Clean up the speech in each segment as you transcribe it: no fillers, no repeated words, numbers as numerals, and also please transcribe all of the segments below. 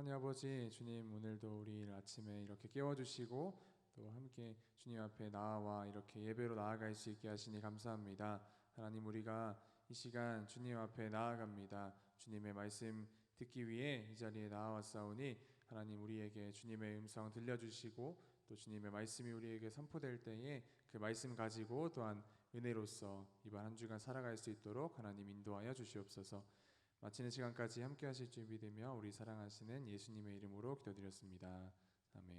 하나님 아버지, 주님 오늘도 우리 아침에 이렇게 깨워주시고 또 함께 주님 앞에 나와 이렇게 예배로 나아갈 수 있게 하시니 감사합니다. 하나님, 우리가 이 시간 주님 앞에 나아갑니다. 주님의 말씀 듣기 위해 이 자리에 나와왔사오니 하나님, 우리에게 주님의 음성 들려주시고 또 주님의 말씀이 우리에게 선포될 때에 그 말씀 가지고 또한 은혜로서 이번 한 주간 살아갈 수 있도록 하나님 인도하여 주시옵소서. 마치는 시간까지 함께 하실 준비되며 우리 사랑하시는 예수님의 이름으로 기도드렸습니다. 아멘.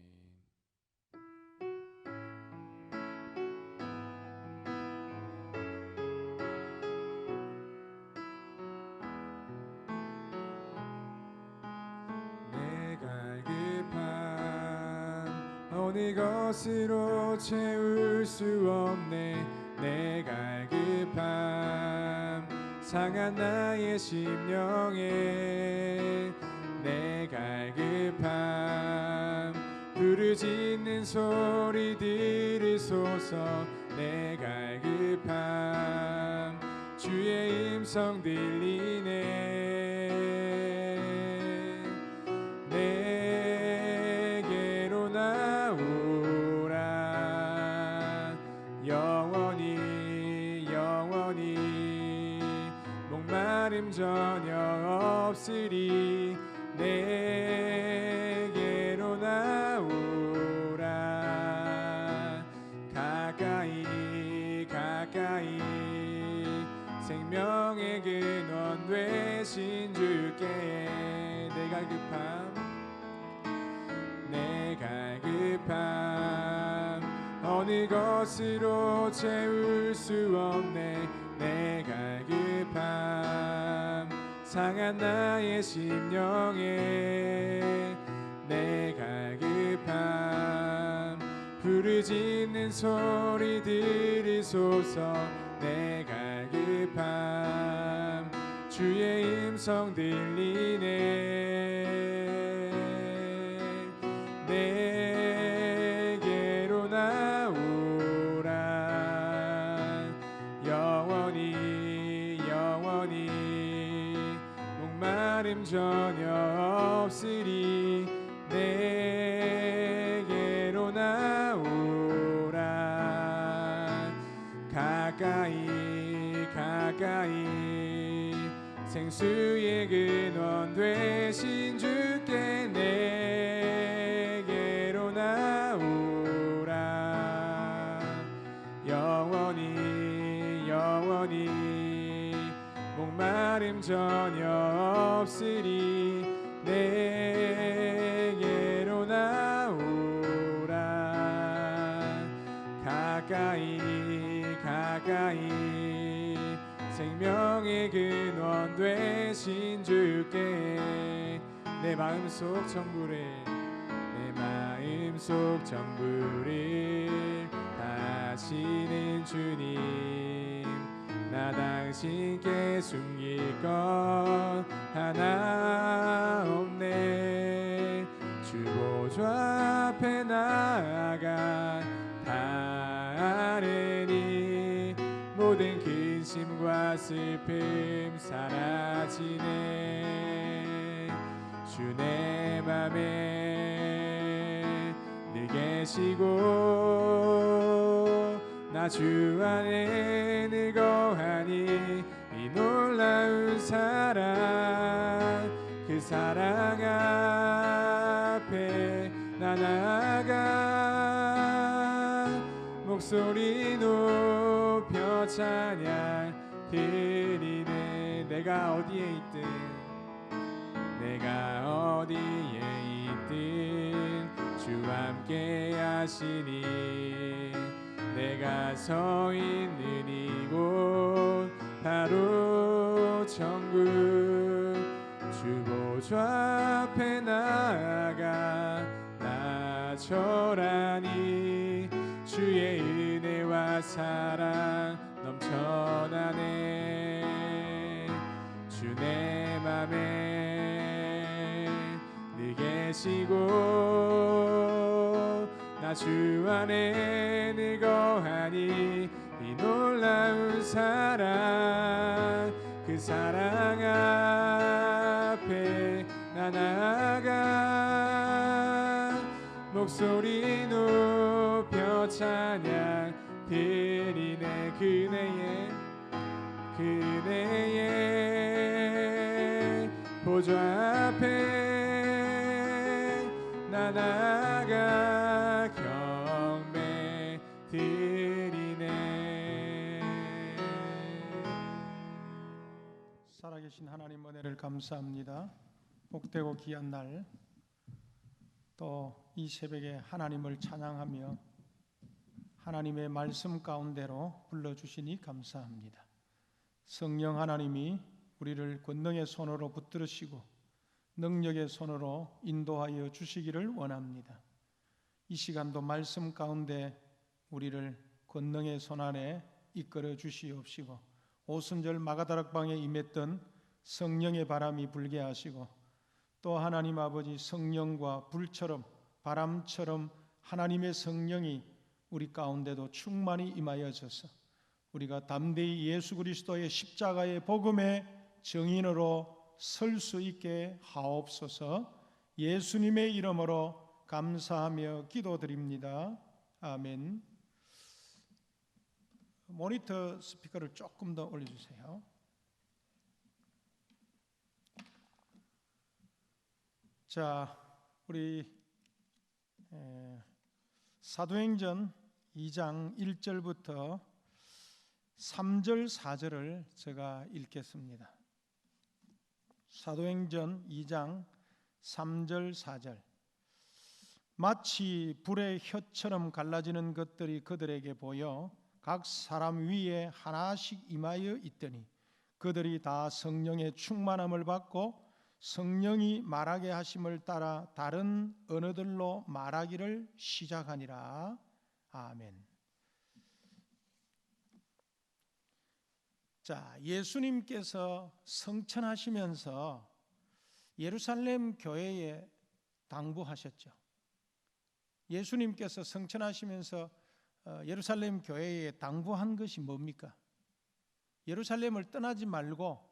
내가 급한 어느 것으로 채울 수 없네. 내가 급한 상한 나의 심령에 내가 급한 부르짖는 소리 들으소서. 내가 급한 주의 음성 들리네. 내게로 나오라. 영원히 목마름 전혀 없으리. 내게로 나오라. 가까이 생명의 근원 되신 주께 내가 급함 어느 것으로 채울 수 없네. 내가 급함 상한 나의 심령에 내가 급함 부르짖는 소리 들으소서. 내가 급함 주의 음성 들리네. 내게로 나오라. 영원히 목마름 전혀 없으리. 내게로 나오라. 가까이 생수의 근원 되신 주께 내게로 나오라. 영원히 목마름 전혀 없으리. 내게로 나오라. 가까이 생명의 근원 되신 주께 내 마음속 전부를 다시는 주님. 나 당신께 숨길 것 하나 없네. 주 보좌 앞에 나아가 바르니 모든 근심과 슬픔 사라지네. 주 내 맘에 늘 계시고 나 주 안에 늘 거하니 이 놀라운 사랑 그 사랑 앞에 나 나아가 목소리 높여 찬양 드리네. 내가 어디에 있든 주 함께 하시니. 내가 서 있는 이곳 바로 천국. 주 보좌 앞에 나아가 나절하니 주의 은혜와 사랑 넘쳐나네. 주 내 맘에 늘 계시고 나 주 안에 늘 거하니 이 놀라운 사랑 그 사랑 앞에 나 나아가 목소리 높여 찬양 드리네. 그네의 보좌 앞에 나 나가 경배 드리네. 살아계신 하나님 은혜를 감사합니다. 복되고 귀한 날, 또 이 새벽에 하나님을 찬양하며 하나님의 말씀 가운데로 불러주시니 감사합니다. 성령 하나님이 우리를 권능의 손으로 붙들으시고 능력의 손으로 인도하여 주시기를 원합니다. 이 시간도 말씀 가운데 우리를 권능의 손 안에 이끌어 주시옵시고, 오순절 마가다락방에 임했던 성령의 바람이 불게 하시고, 또 하나님 아버지 성령과 불처럼 바람처럼 하나님의 성령이 우리 가운데도 충만히 임하여져서 우리가 담대히 예수 그리스도의 십자가의 복음의 증인으로 설 수 있게 하옵소서. 예수님의 이름으로 감사하며 기도드립니다. 아멘. 모니터 스피커를 조금 더 올려주세요. 자, 우리 사도행전 2장 1절부터 3절 4절을 제가 읽겠습니다. 사도행전 2장 3절 4절. 마치 불의 혀처럼 갈라지는 것들이 그들에게 보여 각 사람 위에 하나씩 임하여 있더니 그들이 다 성령의 충만함을 받고 성령이 말하게 하심을 따라 다른 언어들로 말하기를 시작하니라. 아멘. 자, 예수님께서 성천하시면서 예루살렘 교회에 당부하셨죠. 예수님께서 성천하시면서 예루살렘 교회에 당부한 것이 뭡니까? 예루살렘을 떠나지 말고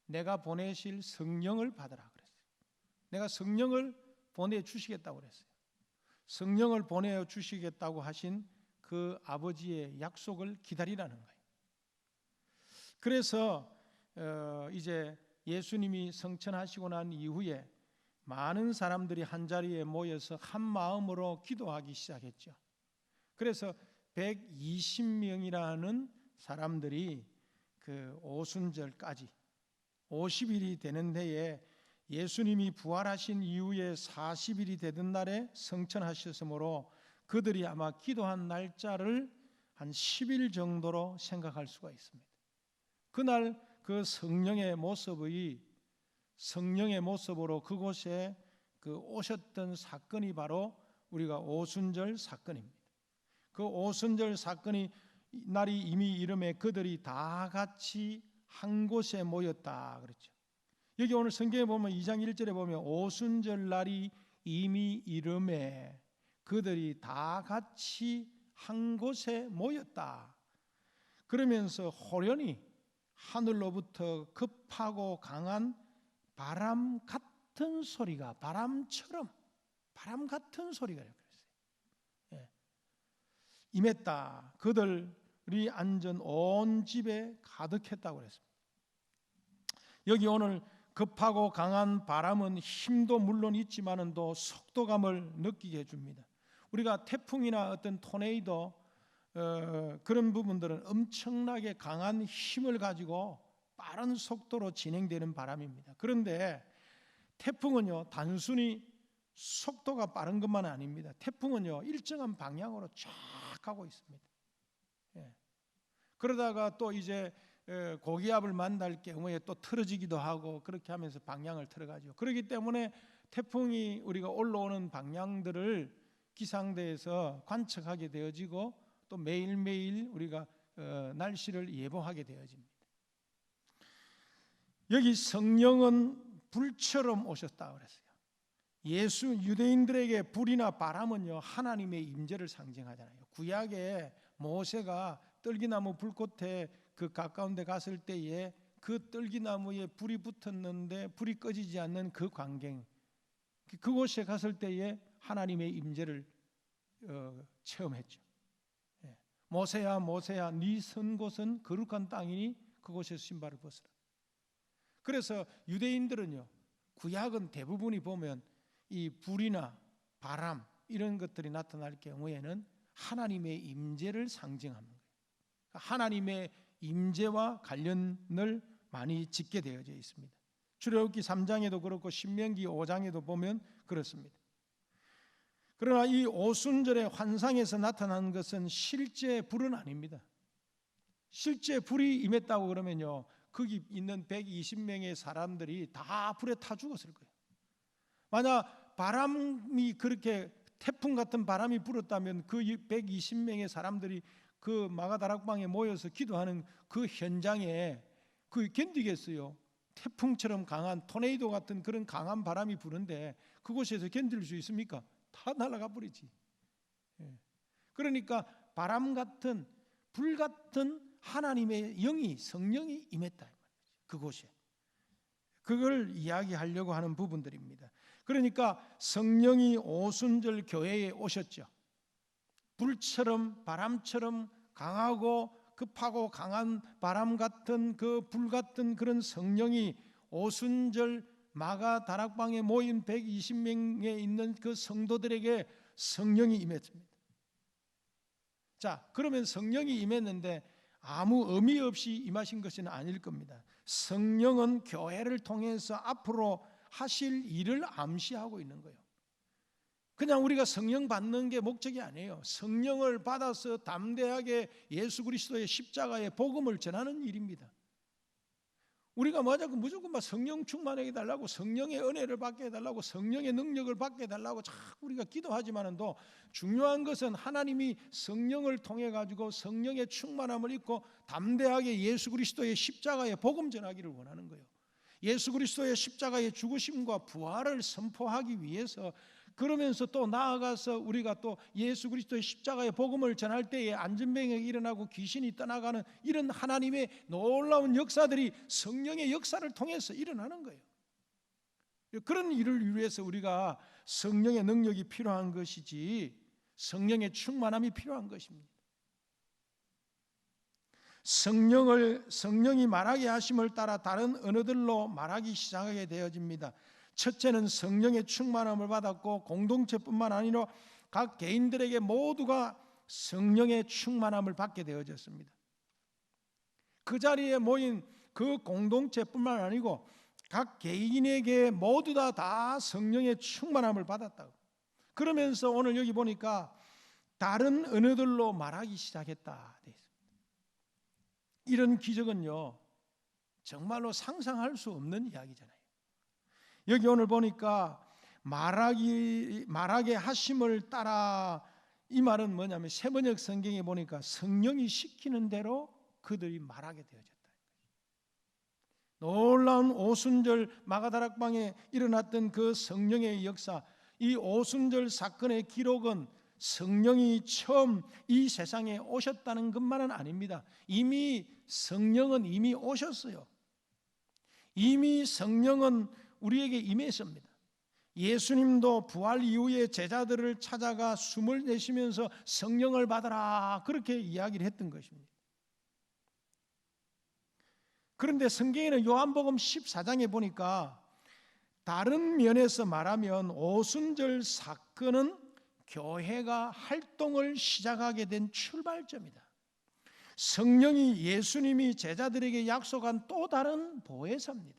내가 보내실 성령을 받으라 그랬어요. 내가 성령을 보내주시겠다고 그랬어요. 성령을 보내주시겠다고 하신 그 아버지의 약속을 기다리라는 거예요. 그래서 이제 예수님이 성천하시고 난 이후에 많은 사람들이 한자리에 모여서 한 마음으로 기도하기 시작했죠. 그래서 120명이라는 사람들이 그 오순절까지 50일이 되는 해에 예수님이 부활하신 이후에 40일이 되던 날에 성천하셨으므로 그들이 아마 기도한 날짜를 한 10일 정도로 생각할 수가 있습니다. 그날 그 성령의 모습으로 그곳에 그 오셨던 사건이 바로 우리가 오순절 사건입니다. 그 오순절 사건이 날이 이미 이름에 그들이 다 같이 한 곳에 모였다 그랬죠. 여기 오늘 성경에 보면 2장 1절에 보면 오순절 날이 이미 이름에 그들이 다 같이 한 곳에 모였다. 그러면서 호련히 하늘로부터 급하고 강한 바람 같은 소리가 바람 같은 소리가 그랬어요. 임했다. 그들이 앉은 온 집에 가득했다고 그랬습니다. 여기 오늘 급하고 강한 바람은 힘도 물론 있지만은 또 속도감을 느끼게 해줍니다. 우리가 태풍이나 어떤 토네이도 그런 부분들은 엄청나게 강한 힘을 가지고 빠른 속도로 진행되는 바람입니다. 그런데 태풍은요 단순히 속도가 빠른 것만 아닙니다. 태풍은요 일정한 방향으로 쫙 가고 있습니다. 그러다가 또 이제 고기압을 만날 경우에 또 틀어지기도 하고 그렇게 하면서 방향을 틀어가죠. 그렇기 때문에 태풍이 우리가 올라오는 방향들을 기상대에서 관측하게 되어지고 또 매일매일 우리가 날씨를 예보하게 되어집니다. 여기 성령은 불처럼 오셨다 그랬어요. 유대인들에게 불이나 바람은요 하나님의 임재를 상징하잖아요. 구약에 모세가 떨기나무 불꽃에 그 가까운 데 갔을 때에 그 떨기나무에 불이 붙었는데 불이 꺼지지 않는 그 광경, 그곳에 갔을 때에 하나님의 임재를 체험했죠. 예. 모세야 모세야 네 선 곳은 거룩한 땅이니 그곳에서 신발을 벗으라. 그래서 유대인들은요, 구약은 대부분이 보면 이 불이나 바람 이런 것들이 나타날 경우에는 하나님의 임재를 상징하는 거예요. 하나님의 임재와 관련을 많이 짓게 되어져 있습니다. 출애굽기 3장에도 그렇고 신명기 5장에도 보면 그렇습니다. 그러나 이 오순절의 환상에서 나타난 것은 실제 불은 아닙니다. 실제 불이 임했다고 그러면요, 거기 있는 120명의 사람들이 다 불에 타 죽었을 거예요. 만약 바람이 그렇게 태풍 같은 바람이 불었다면 그 120명의 사람들이 그 마가다락방에 모여서 기도하는 그 현장에 그 견디겠어요? 태풍처럼 강한 토네이도 같은 그런 강한 바람이 부는데 그곳에서 견딜 수 있습니까? 다 날아가 버리지. 그러니까 바람 같은 불 같은 하나님의 영이, 성령이 임했다 그곳에. 그걸 이야기하려고 하는 부분들입니다. 그러니까 성령이 오순절 교회에 오셨죠. 불처럼 바람처럼 강하고 급하고 강한 바람 같은 그 불 같은 그런 성령이 오순절 마가 다락방에 모인 120명에 있는 그 성도들에게 성령이 임했습니다. 자, 그러면 성령이 임했는데 아무 의미 없이 임하신 것은 아닐 겁니다. 성령은 교회를 통해서 앞으로 하실 일을 암시하고 있는 거예요. 그냥 우리가 성령 받는 게 목적이 아니에요. 성령을 받아서 담대하게 예수 그리스도의 십자가의 복음을 전하는 일입니다. 우리가 무조건 막 성령 충만하게 해달라고, 성령의 은혜를 받게 해달라고, 성령의 능력을 받게 해달라고 자꾸 우리가 기도하지만도 중요한 것은 하나님이 성령을 통해 가지고 성령의 충만함을 입고 담대하게 예수 그리스도의 십자가의 복음 전하기를 원하는 거예요. 예수 그리스도의 십자가의 죽으심과 부활을 선포하기 위해서, 그러면서 또 나아가서 우리가 또 예수 그리스도의 십자가의 복음을 전할 때에 안전병이 일어나고 귀신이 떠나가는 이런 하나님의 놀라운 역사들이 성령의 역사를 통해서 일어나는 거예요. 그런 일을 위해서 우리가 성령의 능력이 필요한 것이지 성령의 충만함이 필요한 것입니다. 성령이 말하게 하심을 따라 다른 언어들로 말하기 시작하게 되어집니다. 첫째는 성령의 충만함을 받았고 공동체뿐만 아니라 각 개인들에게 모두가 성령의 충만함을 받게 되어졌습니다. 그 자리에 모인 그 공동체뿐만 아니고 각 개인에게 모두 다 성령의 충만함을 받았다고. 그러면서 오늘 여기 보니까 다른 언어들로 말하기 시작했다 되어 있습니다. 이런 기적은요, 정말로 상상할 수 없는 이야기잖아요. 여기 오늘 보니까 말하게 하심을 따라, 이 말은 뭐냐면 세번역 성경에 보니까 성령이 시키는 대로 그들이 말하게 되어졌다. 놀라운 오순절 마가다락방에 일어났던 그 성령의 역사, 이 오순절 사건의 기록은 성령이 처음 이 세상에 오셨다는 것만은 아닙니다. 이미 성령은 이미 오셨어요. 이미 성령은 우리에게 임했습니다. 예수님도 부활 이후에 제자들을 찾아가 숨을 내쉬면서 성령을 받아라 그렇게 이야기를 했던 것입니다. 그런데 성경에는 요한복음 14장에 보니까 다른 면에서 말하면 오순절 사건은 교회가 활동을 시작하게 된 출발점이다. 성령이 예수님이 제자들에게 약속한 또 다른 보혜사입니다.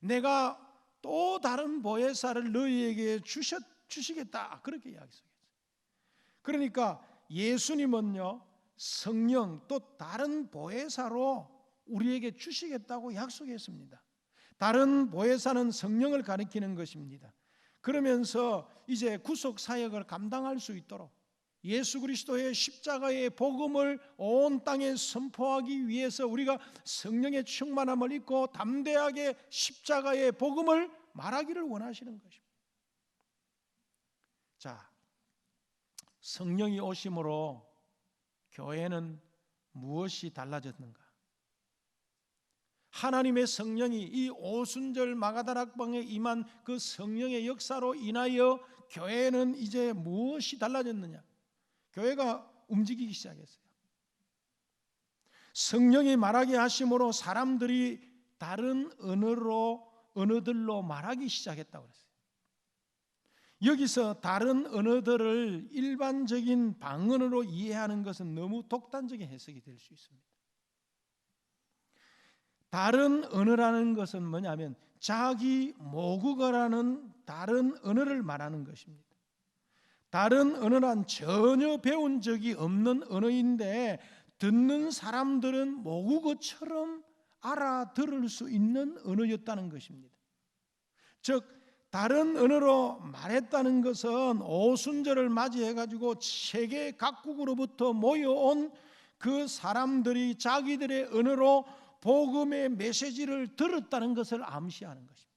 내가 또 다른 보혜사를 너희에게 주시겠다 그렇게 이야기했어요. 그러니까 예수님은요, 성령 또 다른 보혜사로 우리에게 주시겠다고 약속했습니다. 다른 보혜사는 성령을 가리키는 것입니다. 그러면서 이제 구속 사역을 감당할 수 있도록 예수 그리스도의 십자가의 복음을 온 땅에 선포하기 위해서 우리가 성령의 충만함을 입고 담대하게 십자가의 복음을 말하기를 원하시는 것입니다. 자, 성령이 오심으로 교회는 무엇이 달라졌는가? 하나님의 성령이 이 오순절 마가다락방에 임한 그 성령의 역사로 인하여 교회는 이제 무엇이 달라졌느냐? 교회가 움직이기 시작했어요. 성령이 말하게 하심으로 사람들이 다른 언어들로 말하기 시작했다고 그랬어요. 여기서 다른 언어들을 일반적인 방언으로 이해하는 것은 너무 독단적인 해석이 될 수 있습니다. 다른 언어라는 것은 뭐냐면 자기 모국어라는 다른 언어를 말하는 것입니다. 다른 언어란 전혀 배운 적이 없는 언어인데 듣는 사람들은 모국어처럼 알아들을 수 있는 언어였다는 것입니다. 즉 다른 언어로 말했다는 것은 오순절을 맞이해 가지고 세계 각국으로부터 모여온 그 사람들이 자기들의 언어로 복음의 메시지를 들었다는 것을 암시하는 것입니다.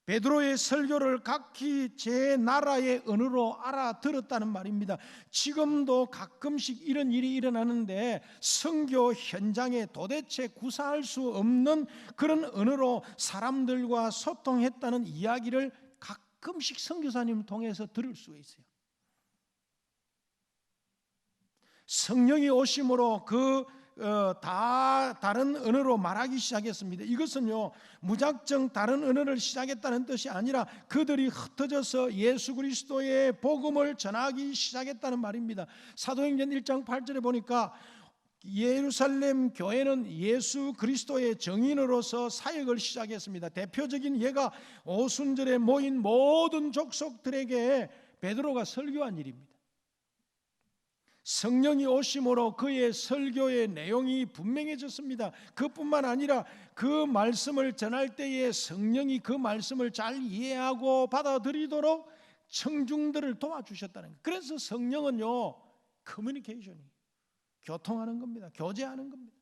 베드로의 설교를 각기 제 나라의 언어로 알아들었다는 말입니다. 지금도 가끔씩 이런 일이 일어나는데 선교 현장에 도대체 구사할 수 없는 그런 언어로 사람들과 소통했다는 이야기를 가끔씩 선교사님을 통해서 들을 수가 있어요. 성령이 오심으로 다 다른 언어로 말하기 시작했습니다. 이것은요 무작정 다른 언어를 시작했다는 뜻이 아니라 그들이 흩어져서 예수 그리스도의 복음을 전하기 시작했다는 말입니다. 사도행전 1장 8절에 보니까 예루살렘 교회는 예수 그리스도의 증인으로서 사역을 시작했습니다. 대표적인 예가 오순절에 모인 모든 족속들에게 베드로가 설교한 일입니다. 성령이 오심으로 그의 설교의 내용이 분명해졌습니다. 그뿐만 아니라 그 말씀을 전할 때에 성령이 그 말씀을 잘 이해하고 받아들이도록 청중들을 도와주셨다는 거예요. 그래서 성령은요 커뮤니케이션이 교통하는 겁니다. 교제하는 겁니다.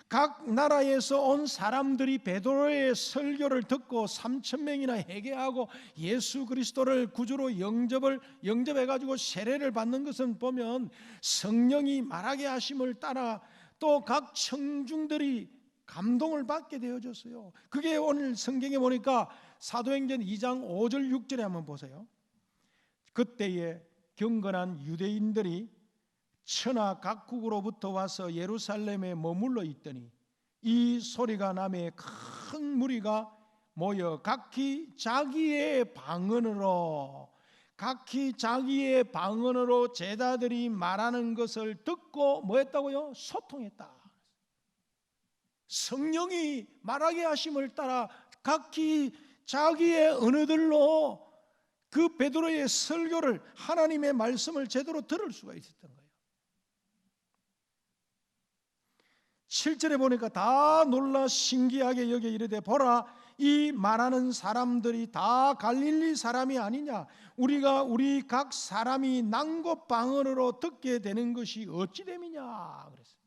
각 나라에서 온 사람들이 베드로의 설교를 듣고 3,000명이나 회개하고 예수 그리스도를 구주로 영접해가지고 세례를 받는 것은 보면 성령이 말하게 하심을 따라 또 각 청중들이 감동을 받게 되어졌어요. 그게 오늘 성경에 보니까 사도행전 2장 5절 6절에 한번 보세요. 그때에 경건한 유대인들이 천하 각국으로부터 와서 예루살렘에 머물러 있더니 이 소리가 나매 큰 무리가 모여 각기 자기의 방언으로 제자들이 말하는 것을 듣고 뭐 했다고요? 소통했다. 성령이 말하게 하심을 따라 각기 자기의 언어들로 그 베드로의 설교를 하나님의 말씀을 제대로 들을 수가 있었던 거예요. 7절에 보니까 다 놀라 신기하게 여겨 이르되 보라 이 말하는 사람들이 다 갈릴리 사람이 아니냐 우리 각 사람이 난곳 방언으로 듣게 되는 것이 어찌 됨이냐 그랬어요.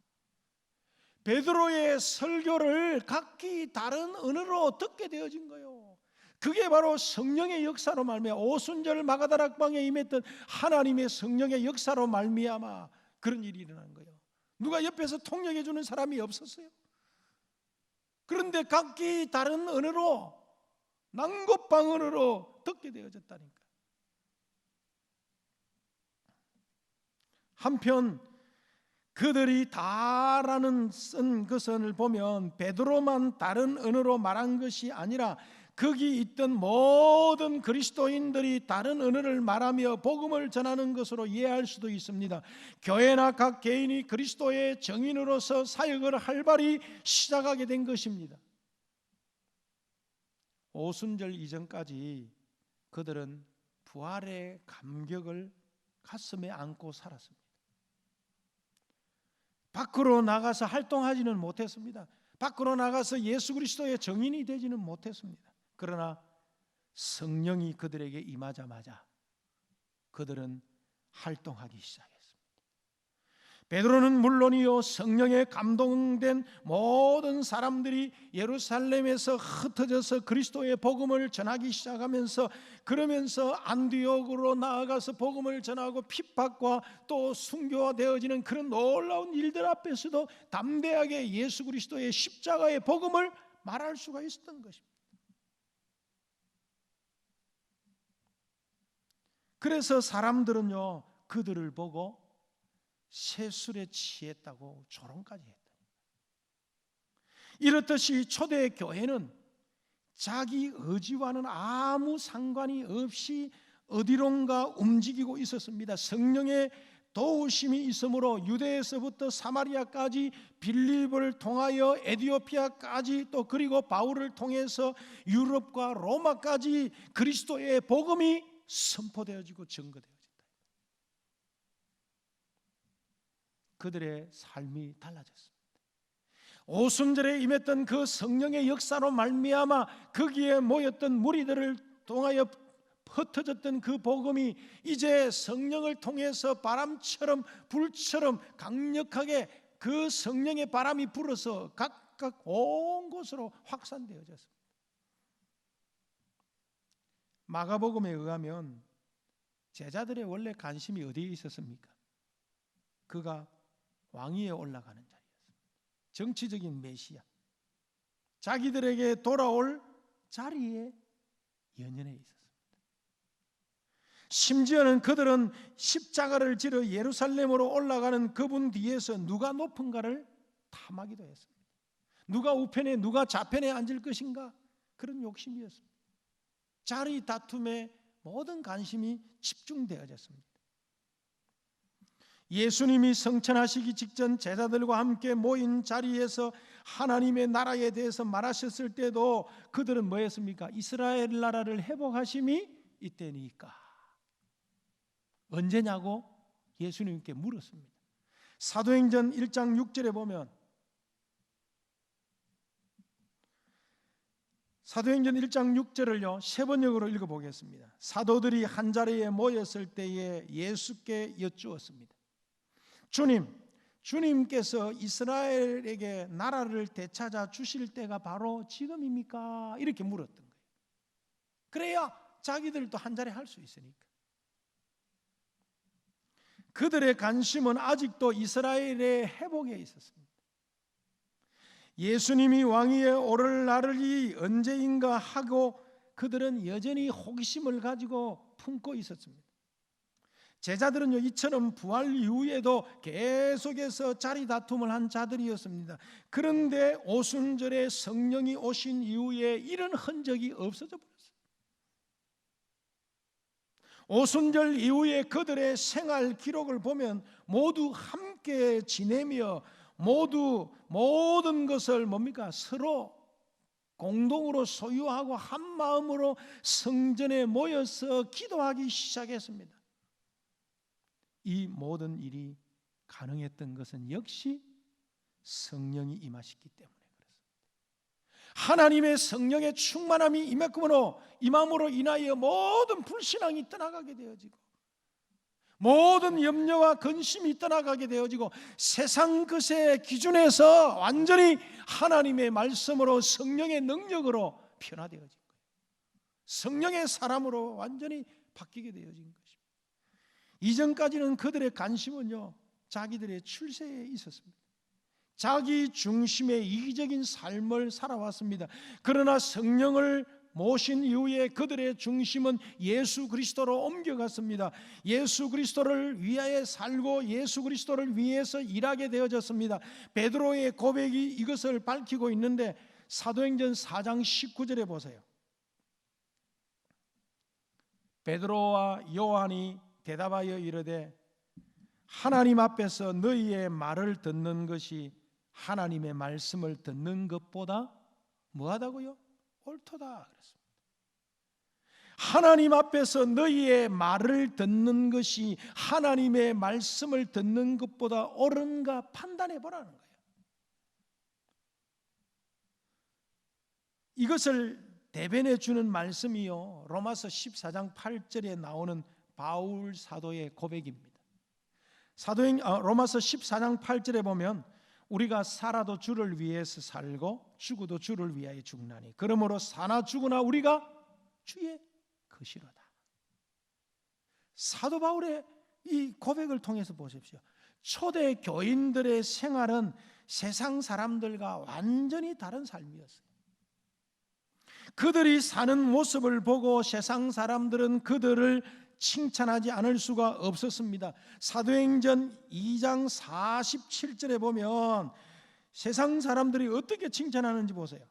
베드로의 설교를 각기 다른 언어로 듣게 되어진 거예요. 그게 바로 성령의 역사로 말미암아 오순절 마가다락방에 임했던 하나님의 성령의 역사로 말미암아 그런 일이 일어난 거예요. 누가 옆에서 통역해 주는 사람이 없었어요. 그런데 각기 다른 언어로 난곳방언으로 듣게 되어졌다니까. 한편 그들이 다라는 쓴 것을 보면 베드로만 다른 언어로 말한 것이 아니라 거기 있던 모든 그리스도인들이 다른 언어를 말하며 복음을 전하는 것으로 이해할 수도 있습니다. 교회나 각 개인이 그리스도의 증인으로서 사역을 활발히 시작하게 된 것입니다. 오순절 이전까지 그들은 부활의 감격을 가슴에 안고 살았습니다. 밖으로 나가서 활동하지는 못했습니다. 밖으로 나가서 예수 그리스도의 증인이 되지는 못했습니다. 그러나 성령이 그들에게 임하자마자 그들은 활동하기 시작했습니다. 베드로는 물론이요, 성령에 감동된 모든 사람들이 예루살렘에서 흩어져서 그리스도의 복음을 전하기 시작하면서, 그러면서 안디옥으로 나아가서 복음을 전하고 핍박과 또 순교되어지는 그런 놀라운 일들 앞에서도 담대하게 예수 그리스도의 십자가의 복음을 말할 수가 있었던 것입니다. 그래서 사람들은요, 그들을 보고 세술에 취했다고 조롱까지 했다. 이렇듯이 초대 교회는 자기 의지와는 아무 상관이 없이 어디론가 움직이고 있었습니다. 성령의 도우심이 있으므로 유대에서부터 사마리아까지, 빌립을 통하여 에디오피아까지, 또 그리고 바울을 통해서 유럽과 로마까지 그리스도의 복음이 선포되어지고 증거되어진다. 그들의 삶이 달라졌습니다. 오순절에 임했던 그 성령의 역사로 말미암아 거기에 모였던 무리들을 통하여 흩어졌던 그 복음이 이제 성령을 통해서 바람처럼 불처럼 강력하게 그 성령의 바람이 불어서 각각 온 곳으로 확산되어졌습니다. 마가복음에 의하면 제자들의 원래 관심이 어디에 있었습니까? 그가 왕위에 올라가는 자리였습니다. 정치적인 메시아, 자기들에게 돌아올 자리에 연연해 있었습니다. 심지어는 그들은 십자가를 지러 예루살렘으로 올라가는 그분 뒤에서 누가 높은가를 탐하기도 했습니다. 누가 우편에 누가 좌편에 앉을 것인가, 그런 욕심이었습니다. 자리 다툼에 모든 관심이 집중되어졌습니다. 예수님이 성천하시기 직전 제자들과 함께 모인 자리에서 하나님의 나라에 대해서 말하셨을 때도 그들은 뭐였습니까? 이스라엘 나라를 회복하심이 이때니까. 언제냐고 예수님께 물었습니다. 사도행전 1장 6절에 보면, 사도행전 1장 6절을요 세 번역으로 읽어보겠습니다. 사도들이 한자리에 모였을 때에 예수께 여쭈었습니다. 주님께서 이스라엘에게 나라를 되찾아 주실 때가 바로 지금입니까? 이렇게 물었던 거예요. 그래야 자기들도 한자리 할 수 있으니까. 그들의 관심은 아직도 이스라엘의 회복에 있었습니다. 예수님이 왕위에 오를 날이 언제인가 하고 그들은 여전히 호기심을 가지고 품고 있었습니다. 제자들은요 이처럼 부활 이후에도 계속해서 자리 다툼을 한 자들이었습니다. 그런데 오순절에 성령이 오신 이후에 이런 흔적이 없어져 버렸어요. 오순절 이후에 그들의 생활 기록을 보면 모두 함께 지내며 모두 모든 것을 뭡니까? 서로 공동으로 소유하고 한 마음으로 성전에 모여서 기도하기 시작했습니다. 이 모든 일이 가능했던 것은 역시 성령이 임하셨기 때문에 그렇습니다. 하나님의 성령의 충만함이 임함으로 인하여 모든 불신앙이 떠나가게 되어지고 모든 염려와 근심이 떠나가게 되어지고 세상 것의 기준에서 완전히 하나님의 말씀으로 성령의 능력으로 변화되어진 거예요. 성령의 사람으로 완전히 바뀌게 되어진 것입니다. 이전까지는 그들의 관심은요 자기들의 출세에 있었습니다. 자기 중심의 이기적인 삶을 살아왔습니다. 그러나 성령을 모신 이후에 그들의 중심은 예수 그리스도로 옮겨갔습니다. 예수 그리스도를 위하여 살고 예수 그리스도를 위해서 일하게 되어졌습니다. 베드로의 고백이 이것을 밝히고 있는데 사도행전 4장 19절에 보세요. 베드로와 요한이 대답하여 이르되 하나님 앞에서 너희의 말을 듣는 것이 하나님의 말씀을 듣는 것보다 뭐하다고요? 옳도다 그랬습니다. 하나님 앞에서 너희의 말을 듣는 것이 하나님의 말씀을 듣는 것보다 옳은가 판단해 보라는 거예요. 이것을 대변해 주는 말씀이요 로마서 14장 8절에 나오는 바울 사도의 고백입니다. 로마서 14장 8절에 보면 우리가 살아도 주를 위해서 살고 죽어도 주를 위하여 죽나니 그러므로 사나 죽으나 우리가 주의 것이로다. 사도 바울의 이 고백을 통해서 보십시오. 초대 교인들의 생활은 세상 사람들과 완전히 다른 삶이었어요. 그들이 사는 모습을 보고 세상 사람들은 그들을 칭찬하지 않을 수가 없었습니다. 사도행전 2장 47절에 보면 세상 사람들이 어떻게 칭찬하는지 보세요.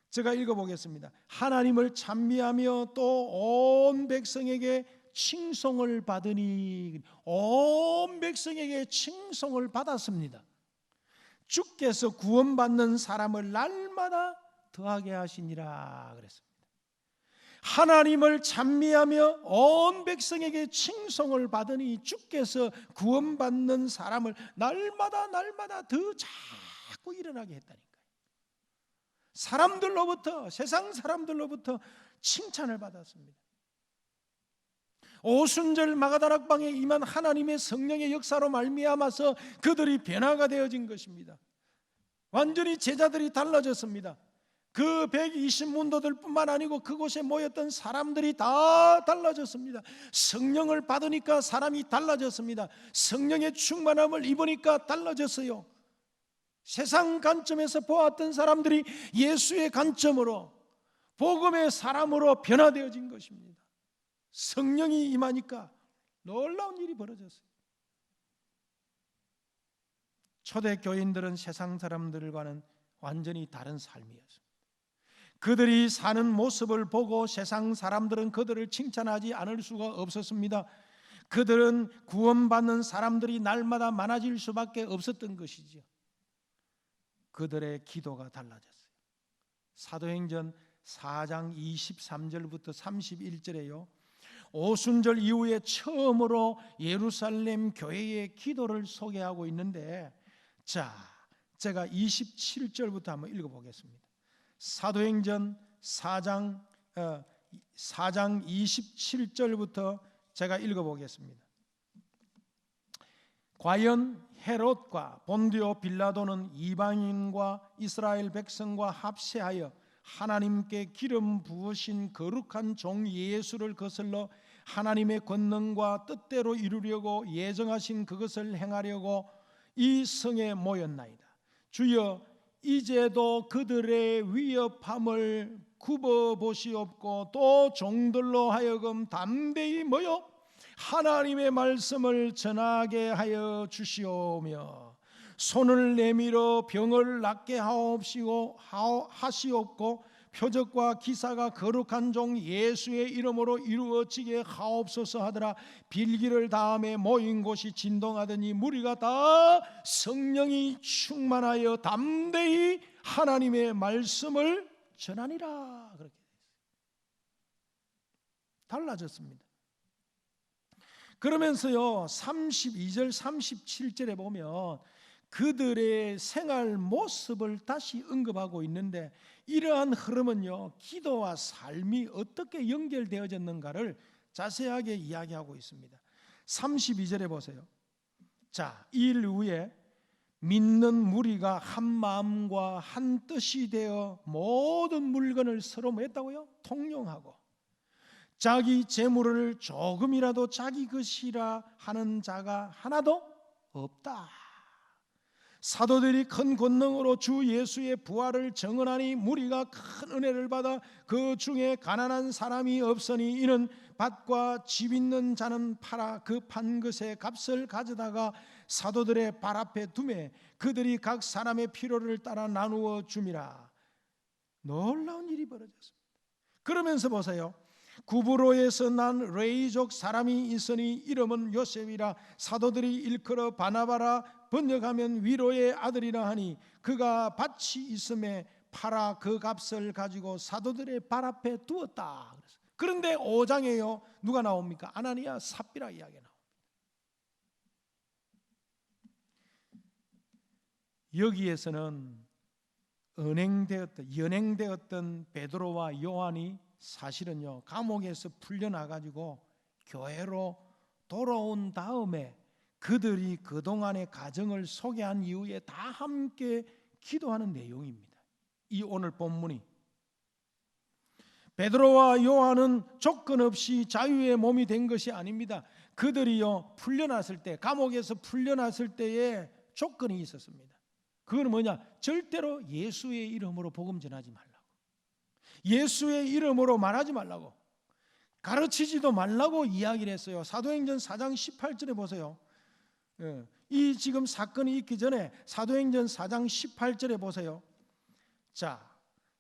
제가 읽어보겠습니다. 하나님을 찬미하며 또 온 백성에게 칭송을 받으니, 온 백성에게 칭송을 받았습니다. 주께서 구원받는 사람을 날마다 더하게 하시니라 그랬습니다. 하나님을 찬미하며 온 백성에게 칭송을 받으니 주께서 구원받는 사람을 날마다 더 자꾸 일어나게 했다니까요. 사람들로부터, 세상 사람들로부터 칭찬을 받았습니다. 오순절 마가다락방에 임한 하나님의 성령의 역사로 말미암아서 그들이 변화가 되어진 것입니다. 완전히 제자들이 달라졌습니다. 그 120문도들 뿐만 아니고 그곳에 모였던 사람들이 다 달라졌습니다. 성령을 받으니까 사람이 달라졌습니다. 성령의 충만함을 입으니까 달라졌어요. 세상 관점에서 보았던 사람들이 예수의 관점으로, 복음의 사람으로 변화되어진 것입니다. 성령이 임하니까 놀라운 일이 벌어졌어요. 초대 교인들은 세상 사람들과는 완전히 다른 삶이었습니다. 그들이 사는 모습을 보고 세상 사람들은 그들을 칭찬하지 않을 수가 없었습니다. 그들은 구원받는 사람들이 날마다 많아질 수밖에 없었던 것이죠. 그들의 기도가 달라졌어요. 사도행전 4장 23절부터 31절에요. 오순절 이후에 처음으로 예루살렘 교회의 기도를 소개하고 있는데, 자, 제가 27절부터 한번 읽어보겠습니다. 사도행전 4장 27절부터 제가 읽어보겠습니다. 과연 헤롯과 본디오 빌라도는 이방인과 이스라엘 백성과 합세하여 하나님께 기름 부으신 거룩한 종 예수를 거슬러 하나님의 권능과 뜻대로 이루려고 예정하신 그것을 행하려고 이 성에 모였나이다. 주여, 이제도 그들의 위협함을 굽어보시옵고 또 종들로 하여금 담대히 모여 하나님의 말씀을 전하게 하여 주시오며 손을 내밀어 병을 낫게 하시옵고 표적과 기사가 거룩한 종 예수의 이름으로 이루어지게 하옵소서 하더라. 빌기를 다음에 모인 곳이 진동하더니 무리가 다 성령이 충만하여 담대히 하나님의 말씀을 전하니라. 그렇게 달라졌습니다. 그러면서요 32절 37절에 보면 그들의 생활 모습을 다시 언급하고 있는데, 이러한 흐름은요 기도와 삶이 어떻게 연결되어졌는가를 자세하게 이야기하고 있습니다. 32절에 보세요. 자, 이 일 후에 믿는 무리가 한 마음과 한 뜻이 되어 모든 물건을 서로 뭐 했다고요? 통용하고 자기 재물을 조금이라도 자기 것이라 하는 자가 하나도 없다. 사도들이 큰 권능으로 주 예수의 부활을 증언하니 무리가 큰 은혜를 받아 그 중에 가난한 사람이 없으니 이는 밭과 집 있는 자는 팔아 그 판 것의 값을 가져다가 사도들의 발 앞에 두매 그들이 각 사람의 필요를 따라 나누어 줌이라. 놀라운 일이 벌어졌습니다. 그러면서 보세요. 구브로에서 난 레이족 사람이 있으니 이름은 요셉이라. 사도들이 일컬어 바나바라 번역하면 위로의 아들이라 하니 그가 밭이 있음에 팔아 그 값을 가지고 사도들의 발 앞에 두었다. 그런데 5장에요 누가 나옵니까? 아나니아 삽비라 이야기가 나옵니다. 여기에서는 연행되었던 베드로와 요한이 사실은요 감옥에서 풀려나가지고 교회로 돌아온 다음에 그들이 그동안의 가정을 소개한 이후에 다 함께 기도하는 내용입니다. 이 오늘 본문이 베드로와 요한은 조건 없이 자유의 몸이 된 것이 아닙니다. 그들이요 풀려났을 때, 감옥에서 풀려났을 때에 조건이 있었습니다. 그건 뭐냐? 절대로 예수의 이름으로 복음 전하지 말라고, 예수의 이름으로 말하지 말라고, 가르치지도 말라고 이야기를 했어요. 사도행전 4장 18절에 보세요. 이 지금 사건이 있기 전에 사도행전 4장 18절에 보세요. 자,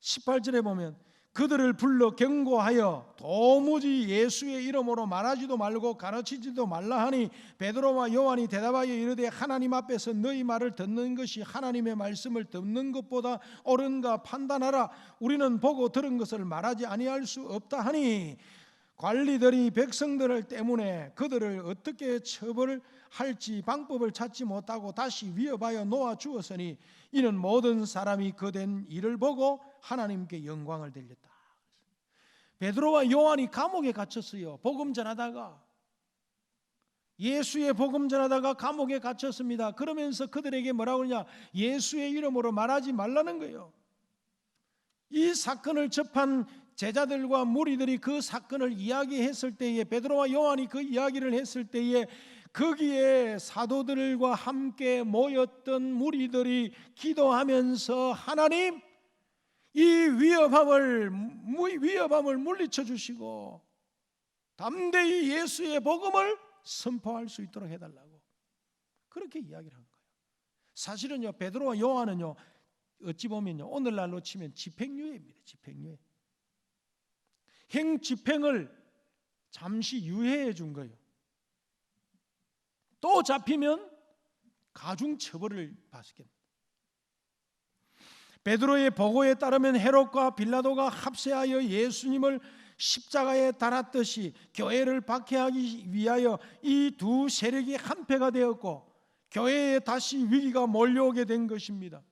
18절에 보면 그들을 불러 경고하여 도무지 예수의 이름으로 말하지도 말고 가르치지도 말라 하니 베드로와 요한이 대답하여 이르되 하나님 앞에서 너희 말을 듣는 것이 하나님의 말씀을 듣는 것보다 옳은가 판단하라. 우리는 보고 들은 것을 말하지 아니할 수 없다 하니 관리들이 백성들 때문에 그들을 어떻게 처벌할지 방법을 찾지 못하고 다시 위협하여 놓아 주었으니 이는 모든 사람이 그된 일을 보고 하나님께 영광을 돌렸다. 베드로와 요한이 감옥에 갇혔어요. 복음 전하다가, 예수의 복음 전하다가 감옥에 갇혔습니다. 그러면서 그들에게 뭐라고 그러냐? 예수의 이름으로 말하지 말라는 거예요. 이 사건을 접한 제자들과 무리들이 그 사건을 이야기했을 때에, 베드로와 요한이 그 이야기를 했을 때에 거기에 사도들과 함께 모였던 무리들이 기도하면서 하나님, 이 위협함을 물리쳐 주시고 담대히 예수의 복음을 선포할 수 있도록 해달라고 그렇게 이야기를 한 거예요. 사실은요, 베드로와 요한은요, 어찌 보면요, 오늘날로 치면 집행유예입니다. 집행유예. 집행을 잠시 유예해 준 거예요. 또 잡히면 가중 처벌을 받습니다. 베드로의 보고에 따르면 헤롯과 빌라도가 합세하여 예수님을 십자가에 달았듯이 교회를 박해하기 위하여 이 두 세력이 한패가 되었고 교회에 다시 위기가 몰려오게 된 것입니다.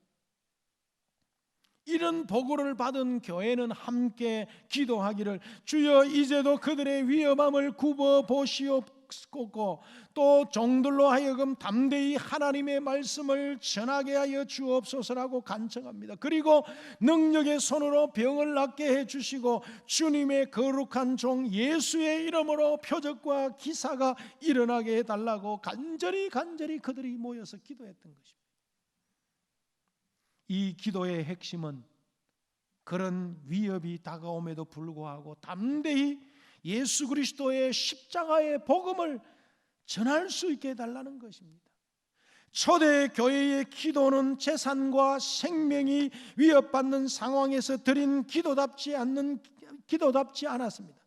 이런 보고를 받은 교회는 함께 기도하기를 주여 이제도 그들의 위험함을 굽어 보시옵고 또 종들로 하여금 담대히 하나님의 말씀을 전하게 하여 주옵소서라고 간청합니다. 그리고 능력의 손으로 병을 낫게 해주시고 주님의 거룩한 종 예수의 이름으로 표적과 기사가 일어나게 해달라고 간절히 그들이 모여서 기도했던 것입니다. 이 기도의 핵심은 그런 위협이 다가옴에도 불구하고 담대히 예수 그리스도의 십자가의 복음을 전할 수 있게 해달라는 것입니다. 초대 교회의 기도는 재산과 생명이 위협받는 상황에서 드린 기도답지 않았습니다.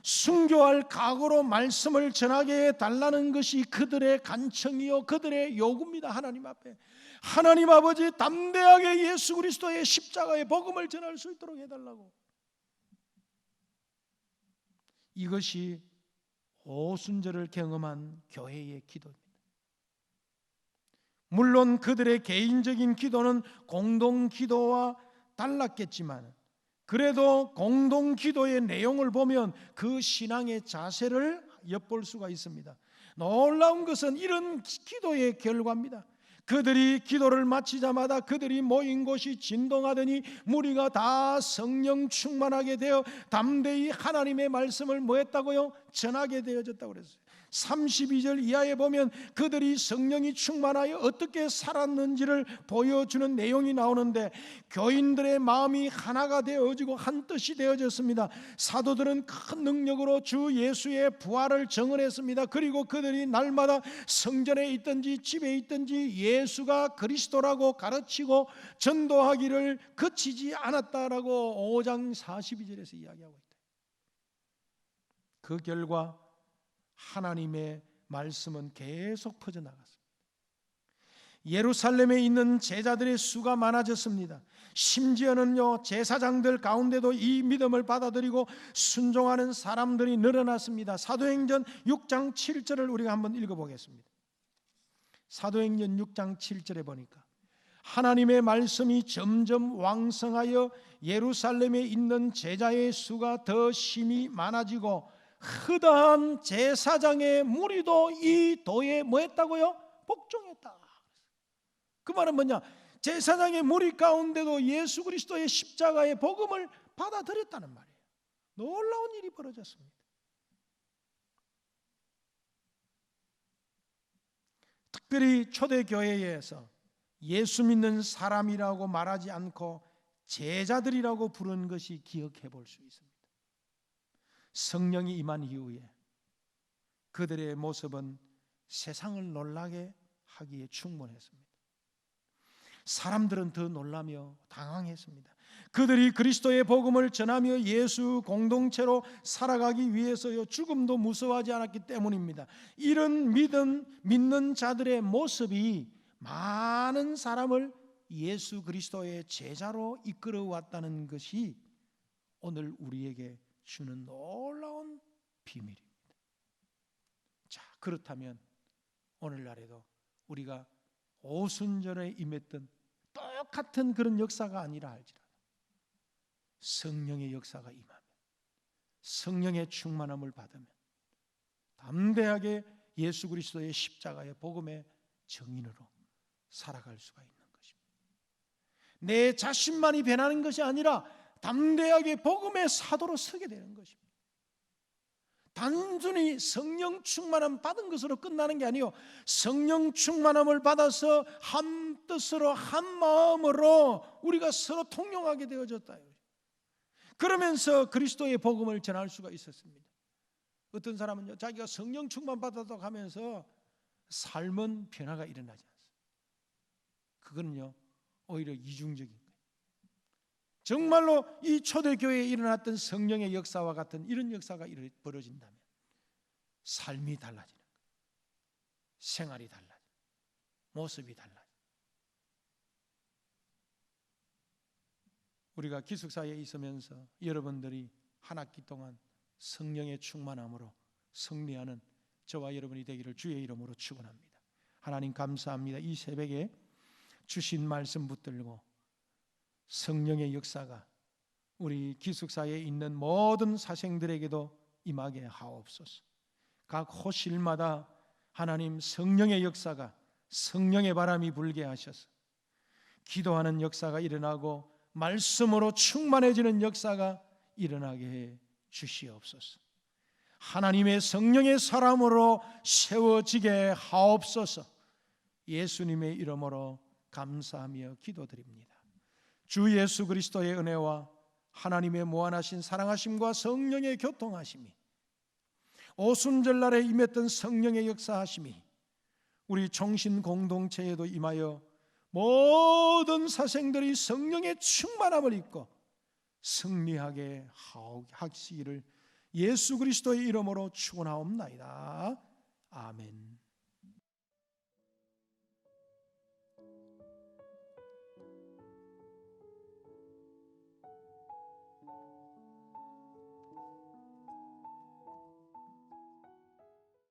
순교할 각오로 말씀을 전하게 해달라는 것이 그들의 간청이요 그들의 요구입니다. 하나님 앞에 하나님 아버지 담대하게 예수 그리스도의 십자가의 복음을 전할 수 있도록 해달라고. 이것이 오순절을 경험한 교회의 기도입니다. 물론 그들의 개인적인 기도는 공동 기도와 달랐겠지만 그래도 공동 기도의 내용을 보면 그 신앙의 자세를 엿볼 수가 있습니다. 놀라운 것은 이런 기도의 결과입니다. 그들이 기도를 마치자마자 그들이 모인 곳이 진동하더니 무리가 다 성령 충만하게 되어 담대히 하나님의 말씀을 뭐 했다고요? 전하게 되어졌다고 그랬어요. 32절 이하에 보면 그들이 성령이 충만하여 어떻게 살았는지를 보여주는 내용이 나오는데 교인들의 마음이 하나가 되어지고 한 뜻이 되어졌습니다. 사도들은 큰 능력으로 주 예수의 부활을 증언했습니다. 그리고 그들이 날마다 성전에 있든지 집에 있든지 예수가 그리스도라고 가르치고 전도하기를 그치지 않았다라고 5장 42절에서 이야기하고 있다. 그 결과 하나님의 말씀은 계속 퍼져나갔습니다. 예루살렘에 있는 제자들의 수가 많아졌습니다. 심지어는요 제사장들 가운데도 이 믿음을 받아들이고 순종하는 사람들이 늘어났습니다. 사도행전 6장 7절을 우리가 한번 읽어보겠습니다. 사도행전 6장 7절에 보니까 하나님의 말씀이 점점 왕성하여 예루살렘에 있는 제자의 수가 더 심히 많아지고 허다한 제사장의 무리도 이 도에 뭐 했다고요? 복종했다. 그 말은 뭐냐? 제사장의 무리 가운데도 예수 그리스도의 십자가의 복음을 받아들였다는 말이에요. 놀라운 일이 벌어졌습니다. 특별히 초대교회에서 예수 믿는 사람이라고 말하지 않고 제자들이라고 부른 것이 기억해 볼 수 있습니다. 성령이 임한 이후에 그들의 모습은 세상을 놀라게 하기에 충분했습니다. 사람들은 더 놀라며 당황했습니다. 그들이 그리스도의 복음을 전하며 예수 공동체로 살아가기 위해서요 죽음도 무서워하지 않았기 때문입니다. 이런 믿는 자들의 모습이 많은 사람을 예수 그리스도의 제자로 이끌어 왔다는 것이 오늘 우리에게 주는 놀라운 비밀입니다. 자, 그렇다면 오늘날에도 우리가 오순절에 임했던 똑같은 그런 역사가 아니라 할지라도 성령의 역사가 임하면, 성령의 충만함을 받으면 담대하게 예수 그리스도의 십자가의 복음의 증인으로 살아갈 수가 있는 것입니다. 내 자신만이 변하는 것이 아니라 담대하게 복음의 사도로 서게 되는 것입니다. 단순히 성령 충만함 받은 것으로 끝나는 게 아니요, 성령 충만함을 받아서 한 뜻으로 한 마음으로 우리가 서로 통용하게 되어졌다. 그러면서 그리스도의 복음을 전할 수가 있었습니다. 어떤 사람은요, 자기가 성령 충만 받았다고 하면서 삶은 변화가 일어나지 않습니다. 그거는요 오히려 이중적인 거예요. 정말로 이 초대교회에 일어났던 성령의 역사와 같은 이런 역사가 벌어진다면 삶이 달라지는 거예요. 생활이 달라지는 거예요. 모습이 달라지는 거예요. 우리가 기숙사에 있으면서 여러분들이 한 학기 동안 성령의 충만함으로 승리하는 저와 여러분이 되기를 주의 이름으로 축원합니다. 하나님 감사합니다. 이 새벽에 주신 말씀 붙들고 성령의 역사가 우리 기숙사에 있는 모든 사생들에게도 임하게 하옵소서. 각 호실마다 하나님 성령의 역사가, 성령의 바람이 불게 하셔서 기도하는 역사가 일어나고 말씀으로 충만해지는 역사가 일어나게 해 주시옵소서. 하나님의 성령의 사람으로 세워지게 하옵소서. 예수님의 이름으로 감사하며 기도드립니다. 주 예수 그리스도의 은혜와 하나님의 무한하신 사랑하심과 성령의 교통하심이, 오순절날에 임했던 성령의 역사하심이 우리 종신 공동체에도 임하여 모든 사생들이 성령의 충만함을 입고 승리하게 하시기를 예수 그리스도의 이름으로 축원하옵나이다. 아멘.